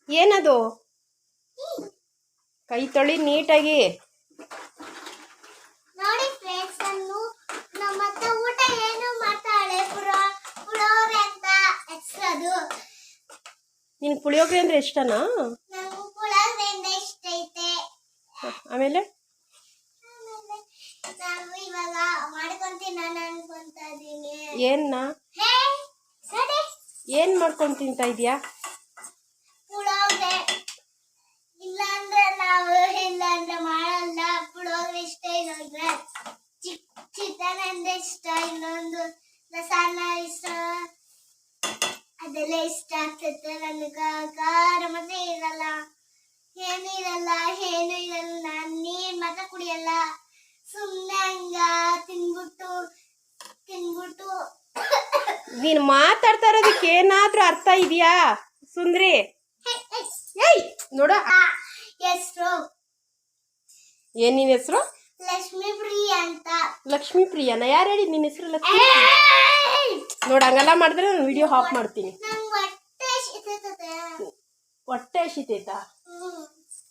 ಏನದು? ಕೈ ತೊಳಿ ನೀಟಾಗಿ. ನೋಡಿ ಫ್ರೆಂಡ್ಸ್, ನಮ್ಮತ್ತ ಊಟ ಏನು ಮಾಡ್ತಾಳೆ, ಪುಳಿಯೋಗರೆ ಅಂತ ಹೆಸರು. ನಿನ್ ಪುಳಿಯೋಗರೆ ಅಂದ್ರೆ ಇಷ್ಟನಾ? ನಂಗೆ ಪುಳಿಯೋಗರೆ ಅಂದ್ರೆ ಇಷ್ಟ ಐತೆ. ಆಮೇಲೆ ನಾನು ಇವಾಗ ಮಾಡ್ಕೊಂತೀನಿ ಅನ್ಕೊಂತ ಇದೀನಿ. ಏನ್ ಮಾಡ್ಕೊಂಡು ತಿಂತಾ ಇದೀಯಾ? ಪುಳಿಯೋಗರೆ. ಇಲ್ಲಾಂದ್ರೆ ಮಾಡಲ್ಲ. ಪುಳಿಯೋಗರೆ ಇಷ್ಟ, ಇಲ್ಲಂದ್ರೆ ಚಿತ್ರಾನ್ನ ಅಂದ್ರೆ ಇಷ್ಟ, ಇನ್ನೊಂದು ರಸಾಯನ ಇಷ್ಟ, ಅದೆಲ್ಲ ಇಷ್ಟ ಆಗ್ತದೆ. ನನಗೆ ಖಾರ ಮತ್ತೆ ಇರಲ್ಲ, ಏನು ನಾನು ನೀರ್ ಮಾತ್ರ ಕುಡಿಯಲ್ಲ. ಸುಮ್ಮನೆ ಹಂಗ ತಿನ್ಬಿಟ್ಟು ನೀನ್ ಮಾತಾಡ್ತಾ ಇರೋದಕ್ಕೆ ಏನಾದ್ರೂ ಅರ್ಥ ಇದೆಯಾ ಸುಂದ್ರಿ? ನೋಡ ಹೆಸರು ಏನ್ ನಿನ್ ಹೆಸರು? ಲಕ್ಷ್ಮೀ ಪ್ರಿಯ ಅಂತ. ಲಕ್ಷ್ಮೀ ಪ್ರಿಯನ? ಯಾರು ಹೇಳಿ ನಿನ್ನ ಹೆಸರು ಲಕ್ಷ್ಮೀ? ನೋಡ, ಹಂಗೆಲ್ಲ ಮಾಡಿದ್ರೆ ನಾನು ವಿಡಿಯೋ ಆಫ್ ಮಾಡ್ತೀನಿ. ಹೊಟ್ಟೆ ಹಸಿತೈತಾ?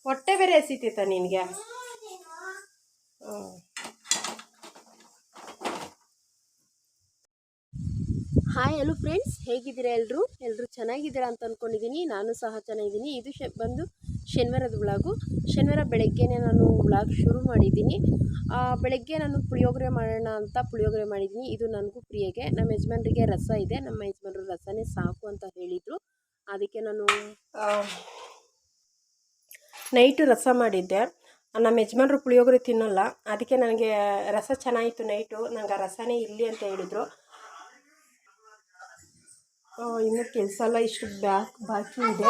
ಹೊಟ್ಟೆ ಬೇರೆ ಹಸಿತೈತಾ ನಿನ್ಗೆ? ಹಾಯ್, ಹಲೋ ಫ್ರೆಂಡ್ಸ್, ಹೇಗಿದ್ದೀರಾ? ಎಲ್ಲರೂ ಚೆನ್ನಾಗಿದ್ದೀರಾ ಅಂತ ಅಂದ್ಕೊಂಡಿದ್ದೀನಿ. ನಾನು ಸಹ ಚೆನ್ನಾಗಿದ್ದೀನಿ. ಇದು ಬಂದು ಶನಿವಾರದ ವ್ಲಾಗು. ಶನಿವಾರ ಬೆಳಗ್ಗೆನೇ ನಾನು ವ್ಲಾಗ್ ಶುರು ಮಾಡಿದ್ದೀನಿ. ಬೆಳಗ್ಗೆ ನಾನು ಪುಳಿಯೋಗರೆ ಮಾಡೋಣ ಅಂತ ಪುಳಿಯೋಗರೆ ಮಾಡಿದ್ದೀನಿ. ಇದು ನನಗೂ ಪ್ರಿಯಗೆ, ನಮ್ಮ ಯಜಮಾನ್ರಿಗೆ ರಸ ಇದೆ. ನಮ್ಮ ಯಜಮಾನ್ರು ರಸನೇ ಸಾಕು ಅಂತ ಹೇಳಿದರು. ಅದಕ್ಕೆ ನಾನು ನೈಟು ರಸ ಮಾಡಿದ್ದೆ. ನಮ್ಮ ಯಜಮಾನ್ರು ಪುಳಿಯೋಗರೆ ತಿನ್ನೋಲ್ಲ, ಅದಕ್ಕೆ ನನಗೆ ರಸ ಚೆನ್ನಾಗಿತ್ತು ನೈಟು. ನನಗೆ ಆ ರಸನೇ ಇರಲಿ ಅಂತ ಹೇಳಿದರು. ಇನ್ನೂ ಕೆಲಸ ಎಲ್ಲ ಇಷ್ಟು ಬಾಕಿ ಇದೆ.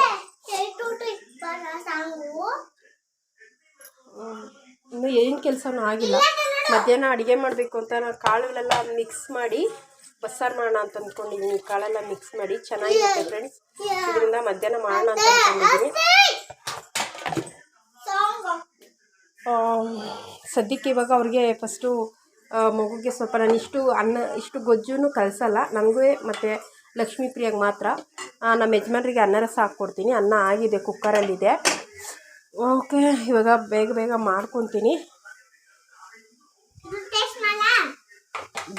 ಇನ್ನೂ ಏನು ಕೆಲಸನೂ ಆಗಿಲ್ಲ. ಮಧ್ಯಾಹ್ನ ಅಡುಗೆ ಮಾಡಬೇಕು ಅಂತ ನಾನು ಕಾಳುಗಳೆಲ್ಲ ಮಿಕ್ಸ್ ಮಾಡಿ ಬಸ್ಸಾರು ಮಾಡೋಣ ಅಂತ ಅಂದ್ಕೊಂಡಿದ್ದೀನಿ. ಕಾಳೆಲ್ಲ ಮಿಕ್ಸ್ ಮಾಡಿ ಚೆನ್ನಾಗಿರುತ್ತೆ ಫ್ರೆಂಡ್ಸ್. ಇದರಿಂದ ಮಧ್ಯಾಹ್ನ ಮಾಡೋಣ ಅಂತ ಅಂದ್ಕೊಂಡಿದ್ದೀನಿ. ಸದ್ಯಕ್ಕೆ ಇವಾಗ ಅವ್ರಿಗೆ ಫಸ್ಟು ಮಗುಗೆ ಸ್ವಲ್ಪ ನಾನು ಇಷ್ಟು ಗೊಜ್ಜು ಕಲಿಸಲ್ಲ. ನನಗೂ ಮತ್ತು ಲಕ್ಷ್ಮೀ ಪ್ರಿಯಾಗೆ ಮಾತ್ರ. ನಮ್ಮ ಯಜಮಾನ್ರಿಗೆ ಅನ್ನ ರಸ ಹಾಕ್ಕೊಡ್ತೀನಿ. ಅನ್ನ ಆಗಿದೆ, ಕುಕ್ಕರಲ್ಲಿದೆ. ಓಕೆ, ಇವಾಗ ಬೇಗ ಮಾಡ್ಕೊತೀನಿ.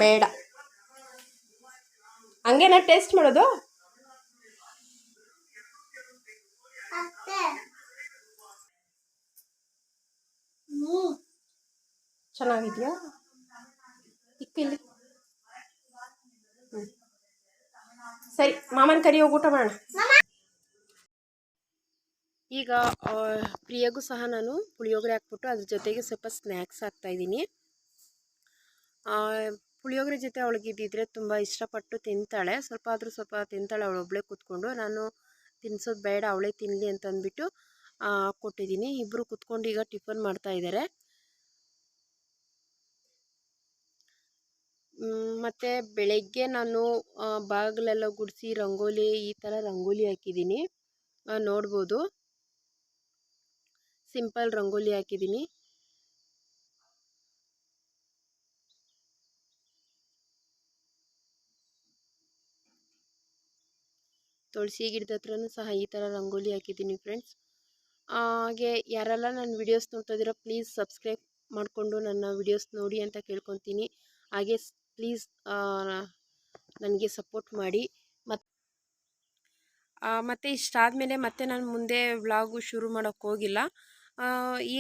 ಬೇಡ, ಹಂಗೇನಾ ಟೇಸ್ಟ್ ಮಾಡೋದು? ಚೆನ್ನಾಗಿದೆಯಾ? ಇಲ್ಲಿ ಸರಿ, ಮಾಮನ ಕರಿ ಹೋಗಿ ಊಟ ಮಾಡೋಣ. ಈಗ ಪ್ರಿಯಗೂ ಸಹ ನಾನು ಪುಳಿಯೋಗರೆ ಹಾಕ್ಬಿಟ್ಟು ಅದ್ರ ಜೊತೆಗೆ ಸ್ವಲ್ಪ ಸ್ನ್ಯಾಕ್ಸ್ ಹಾಕ್ತಾಯಿದ್ದೀನಿ. ಪುಳಿಯೋಗರೆ ಜೊತೆ ಅವಳಿಗೆ ಇದ್ದಿದ್ರೆ ತುಂಬ ಇಷ್ಟಪಟ್ಟು ತಿಂತಾಳೆ. ಸ್ವಲ್ಪ ತಿಂತಾಳೆ ಅವಳೊಬ್ಬಳೇ ಕೂತ್ಕೊಂಡು. ನಾನು ತಿನ್ಸೋದು ಬೇಡ, ಅವಳೇ ತಿನ್ನಲಿ ಅಂತ ಅಂದ್ಬಿಟ್ಟು ಕೊಟ್ಟಿದ್ದೀನಿ. ಇಬ್ಬರು ಕೂತ್ಕೊಂಡು ಈಗ ಟಿಫನ್ ಮಾಡ್ತಾಯಿದ್ದಾರೆ. ಮತ್ತು ಬೆಳಗ್ಗೆ ನಾನು ಬಾಗಿಲೆಲ್ಲ ಗುಡಿಸಿ ರಂಗೋಲಿ, ಈ ಥರ ರಂಗೋಲಿ ಹಾಕಿದ್ದೀನಿ. ನೋಡ್ಬೋದು, ಸಿಂಪಲ್ ರಂಗೋಲಿ ಹಾಕಿದ್ದೀನಿ. ತುಳಸಿ ಗಿಡದ ಹತ್ರನೂ ಸಹ ಈ ಥರ ರಂಗೋಲಿ ಹಾಕಿದ್ದೀನಿ ಫ್ರೆಂಡ್ಸ್. ಹಾಗೆ ಯಾರೆಲ್ಲ ನನ್ನ ವಿಡಿಯೋಸ್ ನೋಡ್ತಾ ಇದ್ದೀರಾ, ಪ್ಲೀಸ್ ಸಬ್ಸ್ಕ್ರೈಬ್ ಮಾಡಿಕೊಂಡು ನನ್ನ ವಿಡಿಯೋಸ್ ನೋಡಿ ಅಂತ ಕೇಳ್ಕೊತೀನಿ. ಹಾಗೆ ಪ್ಲೀಸ್ ನನಗೆ ಸಪೋರ್ಟ್ ಮಾಡಿ. ಮತ್ತು ಇಷ್ಟಾದಮೇಲೆ ಮತ್ತೆ ನಾನು ಮುಂದೆ ವ್ಲಾಗು ಶುರು ಮಾಡೋಕ್ಕೆ ಹೋಗಿಲ್ಲ.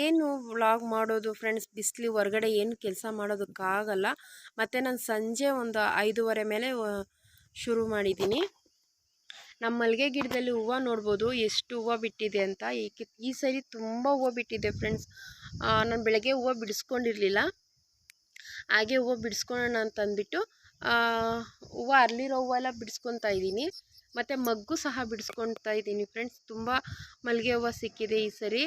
ಏನು ವ್ಲಾಗ್ ಮಾಡೋದು ಫ್ರೆಂಡ್ಸ್, ಬಿಸಿಲು ಹೊರಗಡೆ ಏನು ಕೆಲಸ ಮಾಡೋದಕ್ಕಾಗಲ್ಲ. ಮತ್ತು ನಾನು ಸಂಜೆ ಒಂದು 5:30 ಮೇಲೆ ಶುರು ಮಾಡಿದ್ದೀನಿ. ನಮ್ಮ ಮಲ್ಲಿಗೆ ಗಿಡದಲ್ಲಿ ಹೂವು ನೋಡ್ಬೋದು ಎಷ್ಟು ಹೂವು ಬಿಟ್ಟಿದೆ ಅಂತ. ಈ ಸರಿ ತುಂಬ ಹೂವು ಬಿಟ್ಟಿದೆ ಫ್ರೆಂಡ್ಸ್. ನಾನು ಬೆಳಗ್ಗೆ ಹೂವು ಬಿಡಿಸ್ಕೊಂಡಿರಲಿಲ್ಲ, ಹಾಗೆ ಹೂವು ಬಿಡಿಸ್ಕೊಳ್ಳೋಣ ಅಂತ ಅಂದ್ಬಿಟ್ಟು ಹೂವು ಅರಳಿರೋ ಹೂವೆಲ್ಲ ಬಿಡಿಸ್ಕೊತಾ ಇದ್ದೀನಿ. ಮತ್ತು ಮಗ್ಗು ಸಹ ಬಿಡಿಸ್ಕೊತಾ ಇದ್ದೀನಿ ಫ್ರೆಂಡ್ಸ್. ತುಂಬ ಮಲ್ಲಿಗೆ ಹೂವು ಸಿಕ್ಕಿದೆ ಈ ಸರಿ.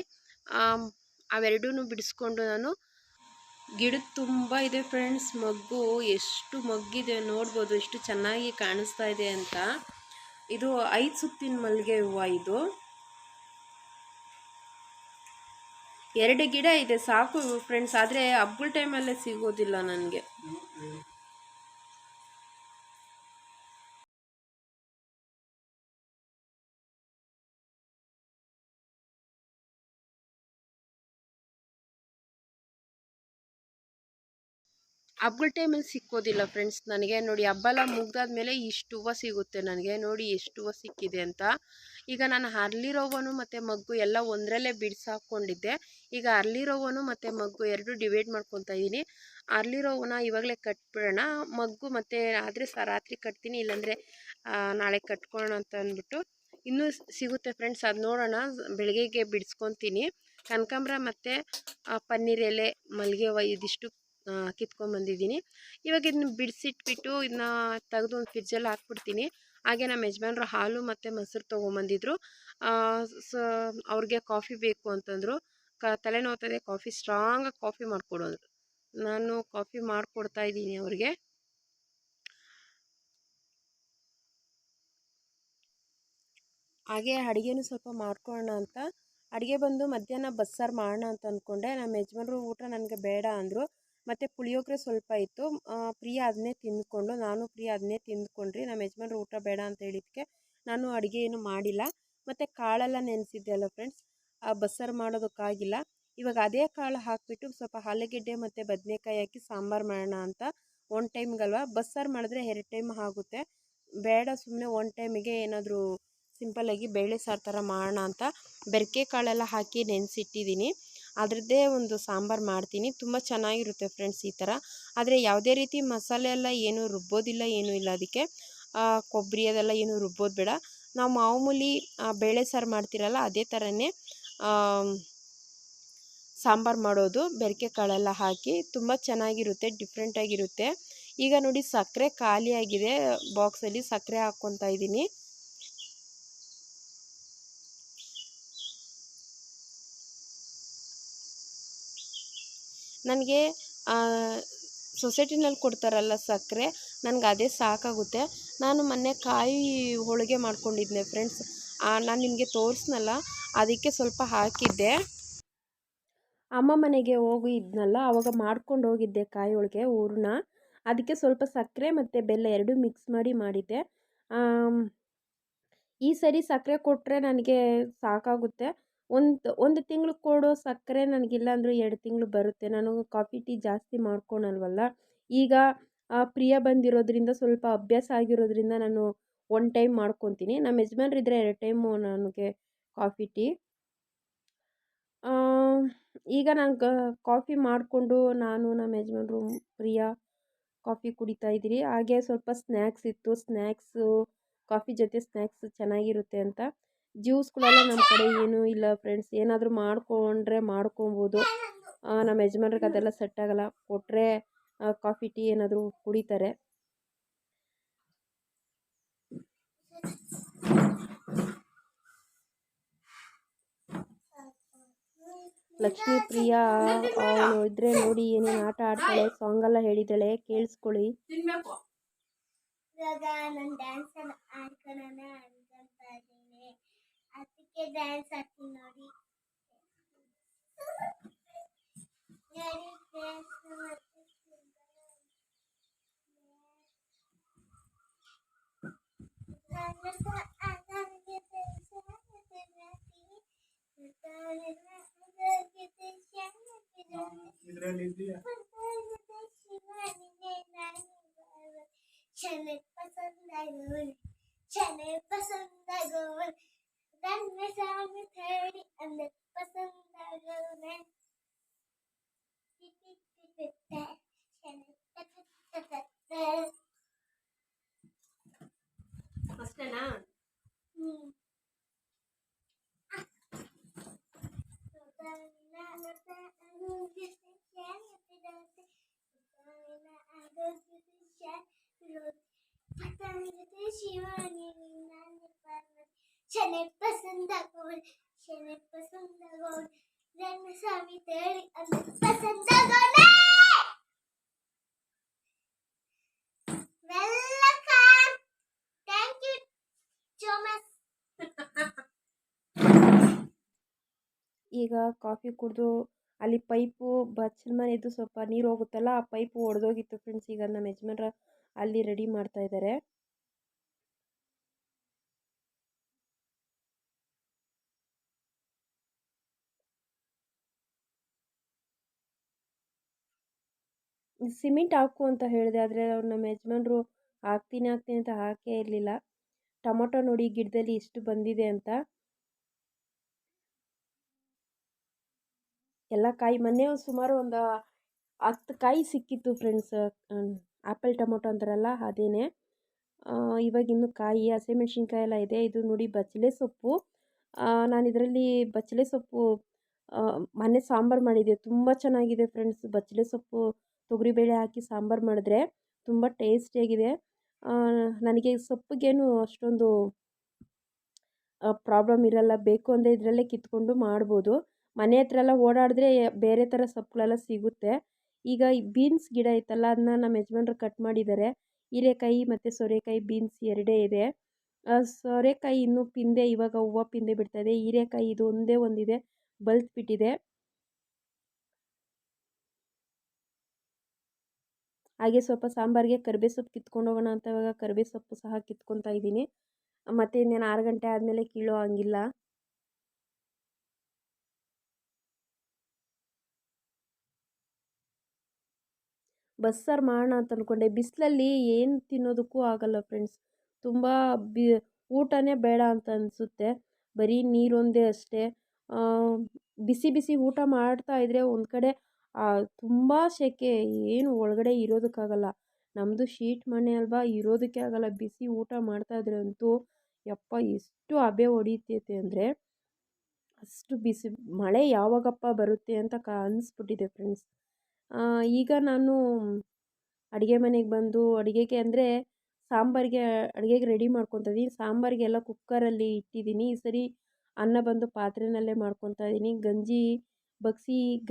ಅವೆರಡೂ ಬಿಡಿಸ್ಕೊಂಡು ನಾನು ಗಿಡದ ತುಂಬ ಇದೆ ಫ್ರೆಂಡ್ಸ್ ಮಗ್ಗು. ಎಷ್ಟು ಮಗ್ಗಿದೆ ನೋಡ್ಬೋದು, ಎಷ್ಟು ಚೆನ್ನಾಗಿ ಕಾಣಿಸ್ತಾ ಇದೆ ಅಂತ. ಇದು 5 ಸುತ್ತಿನ ಮಲ್ಲಿಗೆ ಹೂವು. ಇದು 2 ಗಿಡ ಇದೆ ಸಾಕು ಫ್ರೆಂಡ್ಸ್. ಆದರೆ ಹಬ್ಬಗಳ ಟೈಮಲ್ಲೇ ಸಿಗೋದಿಲ್ಲ ನನಗೆ. ಹಬ್ಬಗಳ ಟೈಮಲ್ಲಿ ಸಿಕ್ಕೋದಿಲ್ಲ ಫ್ರೆಂಡ್ಸ್ ನನಗೆ. ನೋಡಿ ಹಬ್ಬ ಎಲ್ಲ ಮುಗ್ದಾದ್ಮೇಲೆ ಇಷ್ಟು ಹೂವು ಸಿಗುತ್ತೆ ನನಗೆ. ನೋಡಿ ಎಷ್ಟು ಹೂವು ಸಿಕ್ಕಿದೆ ಅಂತ. ಈಗ ನಾನು ಅರ್ಲಿ ರವ್ವನು ಮತ್ತು ಮಗ್ಗು ಎಲ್ಲ ಒಂದರಲ್ಲೇ ಬಿಡಿಸಾಕೊಂಡಿದ್ದೆ. ಈಗ ಅರ್ಲಿ ರವ್ವನು ಮತ್ತು ಮಗ್ಗು ಎರಡು ಡಿವೈಡ್ ಮಾಡ್ಕೊತಾ ಇದ್ದೀನಿ. ಅರ್ಲಿ ರವ್ವನ ಇವಾಗಲೇ ಕಟ್ಬಿಡೋಣ, ಮಗ್ಗು ಮತ್ತು ಆದರೆ ರಾತ್ರಿ ಕಟ್ತೀನಿ, ಇಲ್ಲಾಂದರೆ ನಾಳೆ ಕಟ್ಕೊಳ್ಳೋಣ ಅಂತ ಅಂದ್ಬಿಟ್ಟು. ಇನ್ನೂ ಸಿಗುತ್ತೆ ಫ್ರೆಂಡ್ಸ್, ಅದು ನೋಡೋಣ. ಬೆಳಗ್ಗೆಗೆ ಬಿಡಿಸ್ಕೊತೀನಿ. ಕನಕಾಂಬ್ರ ಮತ್ತು ಪನ್ನೀರ್ ಎಲೆ, ಮಲ್ಲಿಗೆ ಹೂವು ಇದಿಷ್ಟು ಕಿತ್ಕೊಂಡ್ಬಂದಿದ್ದೀನಿ. ಇವಾಗ ಇದನ್ನ ಬಿಡಿಸಿಟ್ಬಿಟ್ಟು ಇದನ್ನ ತೆಗೆದು ಒಂದು ಫ್ರಿಜ್ಜಲ್ಲಿ ಹಾಕ್ಬಿಡ್ತೀನಿ. ಹಾಗೆ ನಮ್ಮ ಯಜಮಾನ್ರು ಹಾಲು ಮತ್ತು ಮೊಸರು ತೊಗೊಂಬಂದಿದ್ರು. ಸೊ ಅವ್ರಿಗೆ ಕಾಫಿ ಬೇಕು ಅಂತಂದರು. ತಲೆನೋವ್ತದೆ, ಕಾಫಿ ಸ್ಟ್ರಾಂಗಾಗಿ ಕಾಫಿ ಮಾಡಿಕೊಡು ಅಂದರು. ನಾನು ಕಾಫಿ ಮಾಡಿಕೊಡ್ತಾ ಇದ್ದೀನಿ ಅವ್ರಿಗೆ. ಹಾಗೆ ಅಡುಗೆನೂ ಸ್ವಲ್ಪ ಮಾಡ್ಕೊಳ್ಳೋಣ ಅಂತ. ಅಡುಗೆ ಬಂದು ಮಧ್ಯಾಹ್ನ ಬಸ್ಸಾರು ಮಾಡೋಣ ಅಂತ ಅಂದ್ಕೊಂಡೆ. ನಮ್ಮ ಯಜಮಾನ್ರು ಊಟ ನನಗೆ ಬೇಡ ಅಂದರು. ಮತ್ತು ಪುಳಿಯೋಗರೆ ಸ್ವಲ್ಪ ಇತ್ತು. ಪ್ರಿಯ ಅದನ್ನೇ ತಿಂದ್ಕೊಂಡು, ನಾನು ಪ್ರಿಯ ಅದನ್ನೇ ತಿಂದ್ಕೊಂಡ್ರಿ. ನಮ್ಮ ಯಜಮಾನ್ರು ಊಟ ಬೇಡ ಅಂತ ಹೇಳಿದ್ದಕ್ಕೆ ನಾನು ಅಡುಗೆ ಏನು ಮಾಡಿಲ್ಲ. ಮತ್ತು ಕಾಳೆಲ್ಲ ನೆನೆಸಿದ್ದೆ ಅಲ್ಲ ಫ್ರೆಂಡ್ಸ್, ಬಸ್ಸಾರು ಮಾಡೋದಕ್ಕಾಗಿಲ್ಲ. ಇವಾಗ ಅದೇ ಕಾಳು ಹಾಕಿಬಿಟ್ಟು ಸ್ವಲ್ಪ ಆಲೂಗೆಡ್ಡೆ ಮತ್ತು ಬದನೆಕಾಯಿ ಹಾಕಿ ಸಾಂಬಾರು ಮಾಡೋಣ ಅಂತ. ಒನ್ ಟೈಮ್ಗಲ್ವ, ಬಸ್ಸಾರು ಮಾಡಿದ್ರೆ 2 ಟೈಮ್ ಆಗುತ್ತೆ. ಬೇಡ, ಸುಮ್ಮನೆ ಒನ್ ಟೈಮಿಗೆ ಏನಾದರೂ ಸಿಂಪಲ್ಲಾಗಿ ಬೇಳೆ ಸಾರು ಥರ ಮಾಡೋಣ ಅಂತ ಬೆರಕೆ ಕಾಳೆಲ್ಲ ಹಾಕಿ ನೆನೆಸಿಟ್ಟಿದ್ದೀನಿ. ಅದರದ್ದೇ ಒಂದು ಸಾಂಬಾರು ಮಾಡ್ತೀನಿ. ತುಂಬ ಚೆನ್ನಾಗಿರುತ್ತೆ ಫ್ರೆಂಡ್ಸ್ ಈ ಥರ. ಆದರೆ ಯಾವುದೇ ರೀತಿ ಮಸಾಲೆ ಎಲ್ಲ ಏನೂ ರುಬ್ಬೋದಿಲ್ಲ, ಏನೂ ಇಲ್ಲ ಅದಕ್ಕೆ. ಕೊಬ್ಬರಿ ಅದೆಲ್ಲ ಏನೂ ರುಬ್ಬೋದು ಬೇಡ. ನಾವು ಮಾಮೂಲಿ ಬೇಳೆ ಸಾರು ಮಾಡ್ತಿರಲ್ಲ ಅದೇ ಥರನೇ ಸಾಂಬಾರು ಮಾಡೋದು, ಬೆರಕೆ ಕಾಳೆಲ್ಲ ಹಾಕಿ. ತುಂಬ ಚೆನ್ನಾಗಿರುತ್ತೆ, ಡಿಫ್ರೆಂಟಾಗಿರುತ್ತೆ. ಈಗ ನೋಡಿ ಸಕ್ಕರೆ ಖಾಲಿಯಾಗಿದೆ, ಬಾಕ್ಸಲ್ಲಿ ಸಕ್ಕರೆ ಹಾಕ್ಕೊತಾ ಇದ್ದೀನಿ. ನನಗೆ ಸೊಸೈಟಿನಲ್ಲಿ ಕೊಡ್ತಾರಲ್ಲ ಸಕ್ಕರೆ, ನನಗೆ ಅದೇ ಸಾಕಾಗುತ್ತೆ. ನಾನು ಮೊನ್ನೆ ಕಾಯಿ ಹೋಳಿಗೆ ಮಾಡ್ಕೊಂಡಿದ್ದೆ ಫ್ರೆಂಡ್ಸ್, ನಾನು ನಿಮಗೆ ತೋರಿಸ್ನಲ್ಲ, ಅದಕ್ಕೆ ಸ್ವಲ್ಪ ಹಾಕಿದ್ದೆ. ಅಮ್ಮ ಮನೆಗೆ ಹೋಗಿದ್ನಲ್ಲ, ಆವಾಗ ಮಾಡ್ಕೊಂಡು ಹೋಗಿದ್ದೆ ಕಾಯಿ ಹೋಳಿಗೆ ಹೂರಣ. ಅದಕ್ಕೆ ಸ್ವಲ್ಪ ಸಕ್ಕರೆ ಮತ್ತು ಬೆಲ್ಲ ಎರಡೂ ಮಿಕ್ಸ್ ಮಾಡಿ ಮಾಡಿದ್ದೆ. ಈ ಸರಿ ಸಕ್ಕರೆ ಕೊಟ್ಟರೆ ನನಗೆ ಸಾಕಾಗುತ್ತೆ. ಒಂದು ತಿಂಗಳು ಕೊಡೋ ಸಕ್ಕರೆ ನನಗಿಲ್ಲ ಅಂದರೂ 2 ತಿಂಗಳು ಬರುತ್ತೆ. ನಾನು ಕಾಫಿ ಟೀ ಜಾಸ್ತಿ ಮಾಡ್ಕೊಳಲ್ವಲ್ಲ. ಈಗ ಪ್ರಿಯ ಬಂದಿರೋದ್ರಿಂದ ಸ್ವಲ್ಪ ಅಭ್ಯಾಸ ಆಗಿರೋದ್ರಿಂದ ನಾನು 1 ಟೈಮ್ ಮಾಡ್ಕೊತೀನಿ. ನಮ್ಮ ಯಜಮಾನ್ರಿದ್ರೆ 2 ಟೈಮು ನನಗೆ ಕಾಫಿ ಟೀ. ಈಗ ನಾನು ಕಾಫಿ ಮಾಡಿಕೊಂಡು ನಾನು ನಮ್ಮ ಯಜಮಾನ್ರು ಪ್ರಿಯ ಕಾಫಿ ಕುಡಿತಾ ಇದ್ದೀರಿ. ಹಾಗೆ ಸ್ವಲ್ಪ ಸ್ನ್ಯಾಕ್ಸ್ ಇತ್ತು. ಕಾಫಿ ಜೊತೆ ಸ್ನ್ಯಾಕ್ಸ್ ಚೆನ್ನಾಗಿರುತ್ತೆ ಅಂತ. ಜ್ಯೂಸ್ಗಳೆಲ್ಲ ನಮ್ಮ ಕಡೆ ಏನೂ ಇಲ್ಲ ಫ್ರೆಂಡ್ಸ್. ಏನಾದರೂ ಮಾಡಿಕೊಂಡ್ರೆ ಮಾಡ್ಕೊಬೋದು. ನಮ್ಮ ಯಜಮಾನ್ರಿಗೆ ಅದೆಲ್ಲ ಸೆಟ್ ಆಗೋಲ್ಲ. ಕೊಟ್ಟರೆ ಕಾಫಿ ಟೀ ಏನಾದರೂ ಕುಡಿತಾರೆ. ಲಕ್ಷ್ಮೀ ಪ್ರಿಯಾ ಅವಳು ಇದ್ರೆ ನೋಡಿ ಏನೇನು ಆಟ ಆಡ್ತಾಳೆ, ಸಾಂಗೆಲ್ಲ ಹೇಳಿದ್ದಾಳೆ, ಕೇಳಿಸ್ಕೊಳ್ಳಿ. ಇವಾಗ ನಾನು ಡ್ಯಾನ್ಸ್ ಆಡ್ಕೊಳ್ಳೋಣ ಅನ್ಕೊಂತ ಇದ್ದೀನಿ. ಅದಕ್ಕೆ ಡ್ಯಾನ್ಸ್ ಆಡ್ತೀನಿ ನೋಡಿ. चले पसंद है गोल, चले पसंद है गोल, रंग में सामने थोड़ी अंदर पसंद है गोल में चले ಅಷ್ಟೇನಾ? चले पसंद गोल, चले पसंद गोल, रंग स्वामी तेरी अंदर पसंद गोल. Welcome. Thank you, Thomas. ಈಗ ಕಾಫಿ ಕುಡಿದು ಅಲ್ಲಿ ಪೈಪು ಬಚ್ಚಲ ಮನೆದು ಸ್ವಲ್ಪ ನೀರು ಹೋಗುತ್ತಲ್ಲ, ಆ ಪೈಪು ಒಡೆದೋಗಿತ್ತು ಫ್ರೆಂಡ್ಸ್. ಈಗ ನಮ್ಮ ಯಜಮಾನ್ರ ಅಲ್ಲಿ ರೆಡಿ ಮಾಡ್ತಾ ಇದ್ದಾರೆ. ಸಿಮೆಂಟ್ ಹಾಕು ಅಂತ ಹೇಳಿದೆ, ಆದರೆ ಅವ್ರು ನಮ್ಮ ಯಜಮಾನ್ರು ಹಾಕ್ತೀನಿ ಹಾಕ್ತೀನಿ ಅಂತ ಹಾಕೇ ಇರಲಿಲ್ಲ. ಟೊಮೊಟೊ ನೋಡಿ ಗಿಡದಲ್ಲಿ ಎಷ್ಟು ಬಂದಿದೆ ಅಂತ. ಎಲ್ಲ ಕಾಯಿ ಮೊನ್ನೆ ಸುಮಾರು ಒಂದು 10 ಕಾಯಿ ಸಿಕ್ಕಿತ್ತು ಫ್ರೆಂಡ್ಸ್. ಆ್ಯಪಲ್ ಟೊಮೊಟೊ ಅಂತಾರಲ್ಲ ಅದೇನೆ. ಇವಾಗ ಇನ್ನು ಕಾಯಿ ಹಸಿಮೆಣ್ಸಿನ್ಕಾಯಿ ಎಲ್ಲ ಇದೆ. ಇದು ನೋಡಿ ಬಚ್ಚಲೆ ಸೊಪ್ಪು. ನಾನು ಇದರಲ್ಲಿ ಬಚ್ಚಲೆ ಸೊಪ್ಪು ಮೊನ್ನೆ ಸಾಂಬಾರು ಮಾಡಿದ್ದೆ, ತುಂಬ ಚೆನ್ನಾಗಿದೆ ಫ್ರೆಂಡ್ಸ್. ಬಚ್ಚಲೆ ಸೊಪ್ಪು ತೊಗರಿಬೇಳೆ ಹಾಕಿ ಸಾಂಬಾರು ಮಾಡಿದ್ರೆ ತುಂಬ ಟೇಸ್ಟಿಯಾಗಿದೆ. ನನಗೆ ಸೊಪ್ಪಿಗೇನು ಅಷ್ಟೊಂದು ಪ್ರಾಬ್ಲಮ್ ಇರಲ್ಲ, ಬೇಕು ಅಂದರೆ ಇದರಲ್ಲೇ ಕಿತ್ಕೊಂಡು ಮಾಡ್ಬೋದು. ಮನೆ ಹತ್ರ ಎಲ್ಲ ಓಡಾಡಿದ್ರೆ ಬೇರೆ ಥರ ಸೊಪ್ಪುಗಳೆಲ್ಲ ಸಿಗುತ್ತೆ. ಈಗ ಈ ಬೀನ್ಸ್ ಗಿಡ ಇತ್ತಲ್ಲ, ಅದನ್ನ ನಮ್ಮ ಯಜಮಾನ್ರು ಕಟ್ ಮಾಡಿದ್ದಾರೆ. ಹೀರೆಕಾಯಿ ಮತ್ತು ಸೋರೆಕಾಯಿ ಬೀನ್ಸ್ ಎರಡೇ ಇದೆ. ಸೋರೆಕಾಯಿ ಇನ್ನೂ ಪಿಂದೆ, ಇವಾಗ ಹೂವು ಪಿಂದೆ ಬಿಡ್ತಾಯಿದೆ. ಹೀರೆಕಾಯಿ ಇದು ಒಂದೇ ಒಂದಿದೆ, ಬಲ್ತ್ ಬಿಟ್ಟಿದೆ. ಹಾಗೆ ಸ್ವಲ್ಪ ಸಾಂಬಾರಿಗೆ ಕರಿಬೇವು ಸೊಪ್ಪು ಕಿತ್ಕೊಂಡು ಹೋಗೋಣ ಅಂತ ಇವಾಗ ಕರಿಬೇವು ಸೊಪ್ಪು ಸಹ ಕಿತ್ಕೊತಾ ಇದ್ದೀನಿ. ಮತ್ತು ಇನ್ನೇನು 6 ಗಂಟೆ ಆದಮೇಲೆ ಕೀಳೋ ಹಂಗಿಲ್ಲ. ಬಸ್ಸಾರು ಮಾಡೋಣ ಅಂತ ಅಂದ್ಕೊಂಡೆ. ಬಿಸಿಲಲ್ಲಿ ಏನು ತಿನ್ನೋದಕ್ಕೂ ಆಗಲ್ಲ ಫ್ರೆಂಡ್ಸ್. ತುಂಬ ಊಟನೇ ಬೇಡ ಅಂತ ಅನಿಸುತ್ತೆ. ಬರೀ ನೀರೊಂದೇ ಅಷ್ಟೇ. ಬಿಸಿ ಬಿಸಿ ಊಟ ಮಾಡ್ತಾ ಇದ್ದರೆ ಒಂದು ಕಡೆ ತುಂಬ ಸೆಕೆ, ಏನು ಒಳಗಡೆ ಇರೋದಕ್ಕಾಗಲ್ಲ. ನಮ್ಮದು ಶೀಟ್ ಮನೆ ಅಲ್ವಾ, ಇರೋದಕ್ಕೆ ಆಗಲ್ಲ. ಬಿಸಿ ಊಟ ಮಾಡ್ತಾ ಇದ್ರೆ ಅಂತೂ ಯಪ್ಪ ಎಷ್ಟು ಹಬೆ ಹೊಡಿತೈತೆ ಅಂದರೆ ಅಷ್ಟು ಬಿಸಿ. ಮಳೆ ಯಾವಾಗಪ್ಪ ಬರುತ್ತೆ ಅಂತ ಅನಿಸ್ಬಿಟ್ಟಿದೆ ಫ್ರೆಂಡ್ಸ್. ಈಗ ನಾನು ಅಡುಗೆ ಮನೆಗೆ ಬಂದು ಅಡುಗೆಗೆ ಅಂದರೆ ಅಡುಗೆಗೆ ರೆಡಿ ಮಾಡ್ಕೊತಾ ಇದ್ದೀನಿ. ಸಾಂಬಾರಿಗೆಲ್ಲ ಕುಕ್ಕರಲ್ಲಿ ಇಟ್ಟಿದ್ದೀನಿ. ಈ ಸರಿ ಅನ್ನ ಬಂದು ಪಾತ್ರೆಯಲ್ಲೇ ಮಾಡ್ಕೊತಾ ಇದ್ದೀನಿ.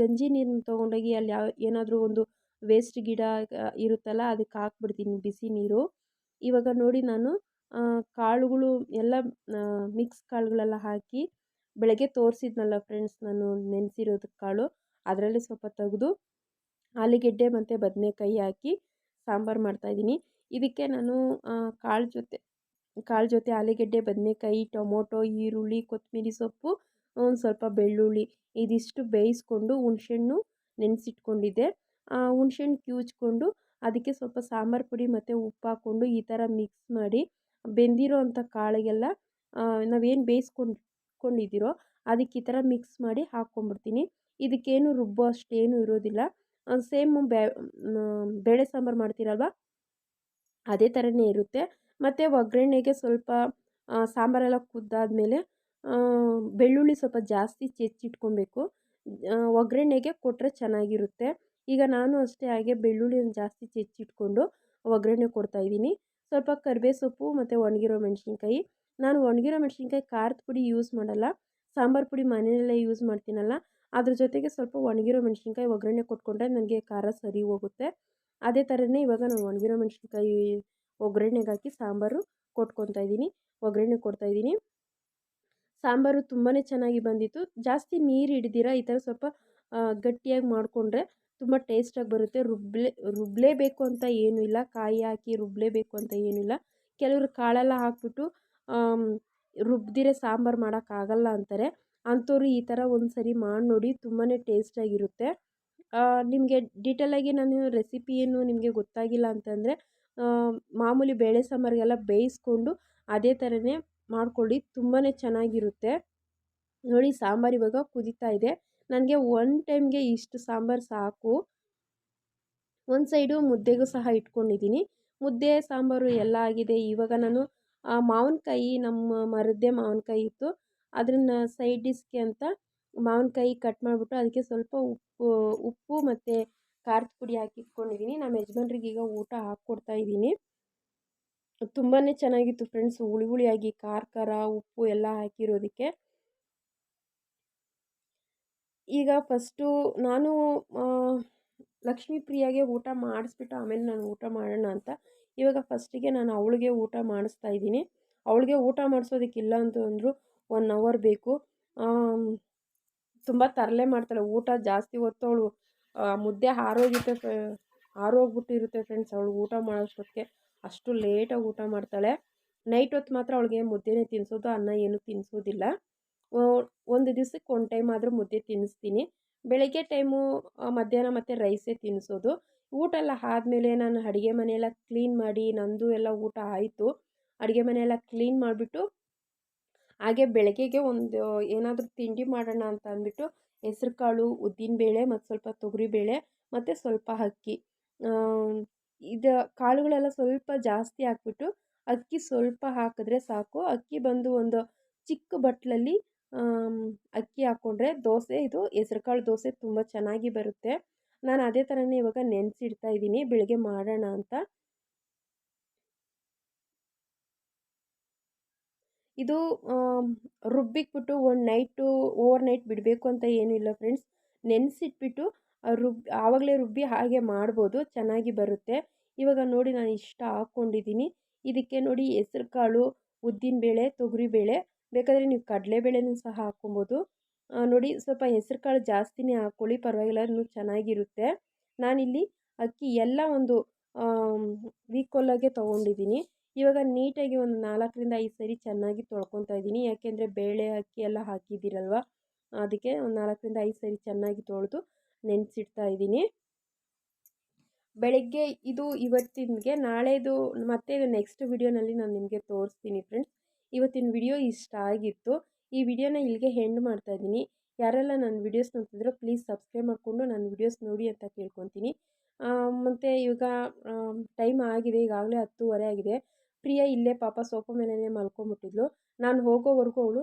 ಗಂಜಿ ನೀರನ್ನ ತೊಗೊಂಡೋಗಿ ಅಲ್ಲಿ ಏನಾದರೂ ಒಂದು ವೇಸ್ಟ್ ಗಿಡ ಇರುತ್ತಲ್ಲ, ಅದಕ್ಕೆ ಹಾಕ್ಬಿಡ್ತೀನಿ ಬಿಸಿ ನೀರು. ಇವಾಗ ನೋಡಿ ನಾನು ಕಾಳುಗಳು ಎಲ್ಲ ಮಿಕ್ಸ್ ಕಾಳುಗಳೆಲ್ಲ ಹಾಕಿ ಬೆಳಗ್ಗೆ ತೋರಿಸಿದ್ನಲ್ಲ ಫ್ರೆಂಡ್ಸ್ ನಾನು ನೆನೆಸಿರೋದು ಕಾಳು, ಅದರಲ್ಲಿ ಸ್ವಲ್ಪ ತೆಗೆದು ಆಲೂಗೆಡ್ಡೆ ಮತ್ತು ಬದನೆಕಾಯಿ ಹಾಕಿ ಸಾಂಬಾರು ಮಾಡ್ತಾಯಿದ್ದೀನಿ. ಇದಕ್ಕೆ ನಾನು ಕಾಳು ಜೊತೆ ಆಲೂಗೆಡ್ಡೆ, ಬದನೆಕಾಯಿ, ಟೊಮೊಟೊ, ಈರುಳ್ಳಿ, ಕೊತ್ತಂಬರಿ ಸೊಪ್ಪು, ಒಂದು ಸ್ವಲ್ಪ ಬೆಳ್ಳುಳ್ಳಿ ಇದಿಷ್ಟು ಬೇಯಿಸ್ಕೊಂಡು ಹುಣಸೆಹಣ್ಣು ನೆನೆಸಿಟ್ಕೊಂಡಿದ್ದೆ. ಹುಣಸೆಹಣ್ಣು ಕಿವುಚ್ಕೊಂಡು ಅದಕ್ಕೆ ಸ್ವಲ್ಪ ಸಾಂಬಾರು ಪುಡಿ ಮತ್ತು ಉಪ್ಪು ಹಾಕ್ಕೊಂಡು ಈ ಥರ ಮಿಕ್ಸ್ ಮಾಡಿ ಬೆಂದಿರೋ ಅಂಥ ಕಾಳಿಗೆಲ್ಲ ನಾವೇನು ಬೇಯಿಸ್ಕೊಂಡಿದ್ದೀರೋ ಅದಕ್ಕೆ ಈ ಥರ ಮಿಕ್ಸ್ ಮಾಡಿ ಹಾಕ್ಕೊಂಬಿಡ್ತೀನಿ. ಇದಕ್ಕೇನು ರುಬ್ಬೋ ಅಷ್ಟೇನು ಇರೋದಿಲ್ಲ. ಸೇಮ್ ಬೇಳೆ ಸಾಂಬಾರು ಮಾಡ್ತೀರಲ್ವ ಅದೇ ಥರನೇ ಇರುತ್ತೆ. ಮತ್ತು ಒಗ್ಗರಣೆಗೆ ಸ್ವಲ್ಪ ಸಾಂಬಾರೆಲ್ಲ ಕುದ್ದಾದಮೇಲೆ ಬೆಳ್ಳುಳ್ಳಿ ಸ್ವಲ್ಪ ಜಾಸ್ತಿ ಹೆಚ್ಚಿಟ್ಕೊಬೇಕು. ಒಗ್ಗರಣೆಗೆ ಕೊಟ್ಟರೆ ಚೆನ್ನಾಗಿರುತ್ತೆ. ಈಗ ನಾನು ಅಷ್ಟೇ ಹಾಗೆ ಬೆಳ್ಳುಳ್ಳಿನ ಜಾಸ್ತಿ ಹೆಚ್ಚಿಟ್ಕೊಂಡು ಒಗ್ಗರಣೆ ಕೊಡ್ತಾಯಿದ್ದೀನಿ. ಸ್ವಲ್ಪ ಕರಿಬೇವು ಸೊಪ್ಪು ಮತ್ತು ಒಣಗಿರೋ ಮೆಣಸಿನ್ಕಾಯಿ. ನಾನು ಒಣಗಿರೋ ಮೆಣಸಿನ್ಕಾಯಿ ಖಾರದ ಪುಡಿ ಯೂಸ್ ಮಾಡಲ್ಲ, ಸಾಂಬಾರು ಪುಡಿ ಮನೆಯಲ್ಲೇ ಯೂಸ್ ಮಾಡ್ತೀನಲ್ಲ, ಅದ್ರ ಜೊತೆಗೆ ಸ್ವಲ್ಪ ಒಣಗಿರೋ ಮೆಣಸಿನ್ಕಾಯಿ ಒಗ್ಗರಣೆ ಕೊಟ್ಕೊಂಡ್ರೆ ನನಗೆ ಖಾರ ಸರಿ ಹೋಗುತ್ತೆ. ಅದೇ ಥರನೇ ಇವಾಗ ನಾನು ಒಣಗಿರೋ ಮೆಣಸಿನ್ಕಾಯಿ ಒಗ್ಗರಣೆಗೆ ಹಾಕಿ ಸಾಂಬಾರು ಒಗ್ಗರಣೆ ಕೊಡ್ತಾಯಿದ್ದೀನಿ. ಸಾಂಬಾರು ತುಂಬಾ ಚೆನ್ನಾಗಿ ಬಂದಿತ್ತು. ಜಾಸ್ತಿ ನೀರು ಹಿಡ್ದಿರ ಈ ಥರ ಸ್ವಲ್ಪ ಗಟ್ಟಿಯಾಗಿ ಮಾಡಿಕೊಂಡ್ರೆ ತುಂಬ ಟೇಸ್ಟಾಗಿ ಬರುತ್ತೆ. ರುಬ್ಲೇಬೇಕು ಅಂತ ಏನೂ ಇಲ್ಲ, ಕಾಯಿ ಹಾಕಿ ರುಬ್ಲೇಬೇಕು ಅಂತ ಏನಿಲ್ಲ. ಕೆಲವರು ಕಾಳೆಲ್ಲ ಹಾಕ್ಬಿಟ್ಟು ರುಬ್ದಿರೆ ಸಾಂಬಾರು ಮಾಡೋಕ್ಕಾಗಲ್ಲ ಅಂತಾರೆ. ಅಂಥವ್ರು ಈ ಥರ ಒಂದು ಸರಿ ಮಾಡಿ ನೋಡಿ, ತುಂಬಾ ಟೇಸ್ಟಾಗಿರುತ್ತೆ. ನಿಮಗೆ ಡೀಟೇಲಾಗಿ ನಾನು ರೆಸಿಪಿ ಏನು ನಿಮಗೆ ಗೊತ್ತಾಗಿಲ್ಲ ಅಂತಂದರೆ ಮಾಮೂಲಿ ಬೇಳೆ ಸಾಂಬಾರಿಗೆಲ್ಲ ಬೇಯಿಸ್ಕೊಂಡು ಅದೇ ಥರನೇ ಮಾಡ್ಕೊಳ್ಳಿ, ತುಂಬಾ ಚೆನ್ನಾಗಿರುತ್ತೆ. ನೋಡಿ ಸಾಂಬಾರು ಇವಾಗ ಕುದೀತಾ ಇದೆ. ನನಗೆ ಒನ್ ಟೈಮ್ಗೆ ಇಷ್ಟು ಸಾಂಬಾರು ಸಾಕು. ಒಂದು ಸೈಡು ಮುದ್ದೆಗೂ ಸಹ ಇಟ್ಕೊಂಡಿದ್ದೀನಿ. ಮುದ್ದೆ ಸಾಂಬಾರು ಎಲ್ಲ ಆಗಿದೆ. ಇವಾಗ ನಾನು ಮಾವಿನಕಾಯಿ, ನಮ್ಮ ಮರದ್ದೇ ಮಾವಿನಕಾಯಿ ಇತ್ತು, ಅದನ್ನು ಸೈಡ್ ಡಿಶ್ಗೆ ಅಂತ ಮಾವಿನಕಾಯಿ ಕಟ್ ಮಾಡಿಬಿಟ್ಟು ಅದಕ್ಕೆ ಸ್ವಲ್ಪ ಉಪ್ಪು ಮತ್ತು ಖಾರದ ಪುಡಿ ಹಾಕಿ ಇಟ್ಕೊಂಡಿದ್ದೀನಿ. ನಮ್ಮ ಯಜಮಾನ್ರಿಗೆ ಈಗ ಊಟ ಹಾಕ್ಕೊಡ್ತಾ ಇದ್ದೀನಿ. ತುಂಬಾ ಚೆನ್ನಾಗಿತ್ತು ಫ್ರೆಂಡ್ಸ್, ಹುಳಿ ಹುಳಿಯಾಗಿ ಖಾರ ಉಪ್ಪು ಎಲ್ಲ ಹಾಕಿರೋದಕ್ಕೆ. ಈಗ ಫಸ್ಟು ನಾನು ಲಕ್ಷ್ಮೀ ಪ್ರಿಯಾಗೆ ಊಟ ಮಾಡಿಸ್ಬಿಟ್ಟು ಆಮೇಲೆ ನಾನು ಊಟ ಮಾಡೋಣ ಅಂತ ಇವಾಗ ಫಸ್ಟಿಗೆ ನಾನು ಅವಳಿಗೆ ಊಟ ಮಾಡಿಸ್ತಾ ಇದ್ದೀನಿ. ಅವಳಿಗೆ ಊಟ ಮಾಡಿಸೋದಕ್ಕಿಲ್ಲ ಅಂತಂದರೂ 1 ಅವರ್ ಬೇಕು. ತುಂಬ ತರಲೆ ಮಾಡ್ತಾಳೆ. ಊಟ ಜಾಸ್ತಿ ಹೊತ್ತು ಅವಳು ಮುದ್ದೆ ಆರೋಗ್ಬಿಟ್ಟಿರುತ್ತೆ ಫ್ರೆಂಡ್ಸ್. ಅವಳು ಊಟ ಮಾಡೋಷ್ಟೊತ್ತಿಗೆ ಅಷ್ಟು ಲೇಟಾಗಿ ಊಟ ಮಾಡ್ತಾಳೆ. ನೈಟ್ ಹೊತ್ತು ಮಾತ್ರ ಅವಳಿಗೆ ಮುದ್ದೆನೇ ತಿನ್ನಿಸೋದು, ಅನ್ನ ಏನು ತಿನ್ನಿಸೋದಿಲ್ಲ. ಒಂದು ದಿವ್ಸಕ್ಕೆ 1 ಟೈಮ್ ಆದರೂ ಮುದ್ದೆ ತಿನ್ನಿಸ್ತೀನಿ. ಬೆಳಗ್ಗೆ ಟೈಮು ಮಧ್ಯಾಹ್ನ ಮತ್ತು ರೈಸೇ ತಿನ್ನಿಸೋದು. ಊಟ ಎಲ್ಲ ಆದಮೇಲೆ ನಾನು ಅಡುಗೆ ಮನೆಯೆಲ್ಲ ಕ್ಲೀನ್ ಮಾಡಿ ನಂದು ಎಲ್ಲ ಊಟ ಆಯಿತು. ಅಡುಗೆ ಮನೆಯೆಲ್ಲ ಕ್ಲೀನ್ ಮಾಡಿಬಿಟ್ಟು ಹಾಗೆ ಬೆಳಗ್ಗೆಗೆ ಒಂದು ಏನಾದರೂ ತಿಂಡಿ ಮಾಡೋಣ ಅಂತ ಅಂದ್ಬಿಟ್ಟು ಹೆಸ್ರುಕಾಳು, ಉದ್ದಿನಬೇಳೆ ಮತ್ತು ಸ್ವಲ್ಪ ತೊಗರಿಬೇಳೆ ಮತ್ತು ಸ್ವಲ್ಪ ಅಕ್ಕಿ ಇದು ಕಾಳುಗಳೆಲ್ಲ ಸ್ವಲ್ಪ ಜಾಸ್ತಿ ಹಾಕ್ಬಿಟ್ಟು ಅಕ್ಕಿ ಸ್ವಲ್ಪ ಹಾಕಿದ್ರೆ ಸಾಕು. ಅಕ್ಕಿ ಬಂದು ಒಂದು ಚಿಕ್ಕ ಬಟ್ಲಲ್ಲಿ ಅಕ್ಕಿ ಹಾಕ್ಕೊಂಡ್ರೆ ದೋಸೆ ಇದು ಹೆಸ್ರುಕಾಳು ದೋಸೆ ತುಂಬ ಚೆನ್ನಾಗಿ ಬರುತ್ತೆ. ನಾನು ಅದೇ ಥರನೇ ಇವಾಗ ನೆನೆಸಿಡ್ತಾ ಇದ್ದೀನಿ ಬೆಳಗ್ಗೆ ಮಾಡೋಣ ಅಂತ. ಇದು ರುಬ್ಬಿಕ್ಬಿಟ್ಟು ಓವರ್ ನೈಟ್ ಬಿಡಬೇಕು ಅಂತ ಏನೂ ಇಲ್ಲ ಫ್ರೆಂಡ್ಸ್. ನೆನೆಸಿಟ್ಬಿಟ್ಟು ಆವಾಗಲೇ ರುಬ್ಬಿ ಹಾಗೆ ಮಾಡ್ಬೋದು, ಚೆನ್ನಾಗಿ ಬರುತ್ತೆ. ಇವಾಗ ನೋಡಿ ನಾನು ಇಷ್ಟ ಹಾಕ್ಕೊಂಡಿದ್ದೀನಿ. ಇದಕ್ಕೆ ನೋಡಿ ಹೆಸ್ರುಕಾಳು, ಉದ್ದಿನಬೇಳೆ, ತೊಗರಿಬೇಳೆ, ಬೇಕಾದರೆ ನೀವು ಕಡಲೆಬೇಳೆನೂ ಸಹ ಹಾಕ್ಕೊಬೋದು. ನೋಡಿ ಸ್ವಲ್ಪ ಹೆಸ್ರುಕಾಳು ಜಾಸ್ತಿನೇ ಹಾಕ್ಕೊಳ್ಳಿ, ಪರವಾಗಿಲ್ಲ, ಇನ್ನೂ ಚೆನ್ನಾಗಿರುತ್ತೆ. ನಾನಿಲ್ಲಿ ಅಕ್ಕಿ ಎಲ್ಲ ಒಂದು ವೀಕೋಲಾಗೆ ತೊಗೊಂಡಿದ್ದೀನಿ. ಇವಾಗ ನೀಟಾಗಿ ಒಂದು 4ರಿಂದ 5 ಸರಿ ಚೆನ್ನಾಗಿ ತೊಳ್ಕೊತಾ ಇದ್ದೀನಿ. ಯಾಕೆಂದರೆ ಬೇಳೆ ಅಕ್ಕಿ ಎಲ್ಲ ಹಾಕಿದ್ದೀರಲ್ವ, ಅದಕ್ಕೆ ಒಂದು 4ರಿಂದ 5 ಸರಿ ಚೆನ್ನಾಗಿ ತೊಳೆದು ನೆನೆಸಿಡ್ತಾ ಇದ್ದೀನಿ. ಬೆಳಗ್ಗೆ ಇದು ಇವತ್ತಿನಗೆ, ನಾಳೆದು ಮತ್ತೆ ನೆಕ್ಸ್ಟ್ ವಿಡಿಯೋನಲ್ಲಿ ನಾನು ನಿಮಗೆ ತೋರಿಸ್ತೀನಿ ಫ್ರೆಂಡ್ಸ್. ಇವತ್ತಿನ ವಿಡಿಯೋ ಇಷ್ಟ ಆಗಿತ್ತು. ಈ ವಿಡಿಯೋನ ಇಲ್ಲಿಗೆ ಎಂಡ್ ಮಾಡ್ತಾ ಇದ್ದೀನಿ. ಯಾರೆಲ್ಲ ನನ್ನ ವಿಡಿಯೋಸ್ ನೋಡ್ತಿದ್ರೋ ಪ್ಲೀಸ್ ಸಬ್ಸ್ಕ್ರೈಬ್ ಮಾಡಿಕೊಂಡು ನನ್ನ ವಿಡಿಯೋಸ್ ನೋಡಿ ಅಂತ ಕೇಳ್ಕೊತೀನಿ. ಮತ್ತು ಇವಾಗ ಟೈಮ್ ಆಗಿದೆ, ಈಗಾಗಲೇ 10:30 ಆಗಿದೆ. ಪ್ರಿಯಾ ಇಲ್ಲೇ ಪಾಪ ಸೋಫಾ ಮೇಲೇ ಮಲ್ಕೊಂಬಿಟ್ಟಿದ್ಲು. ನಾನು ಹೋಗೋವರೆಗೂ ಅವಳು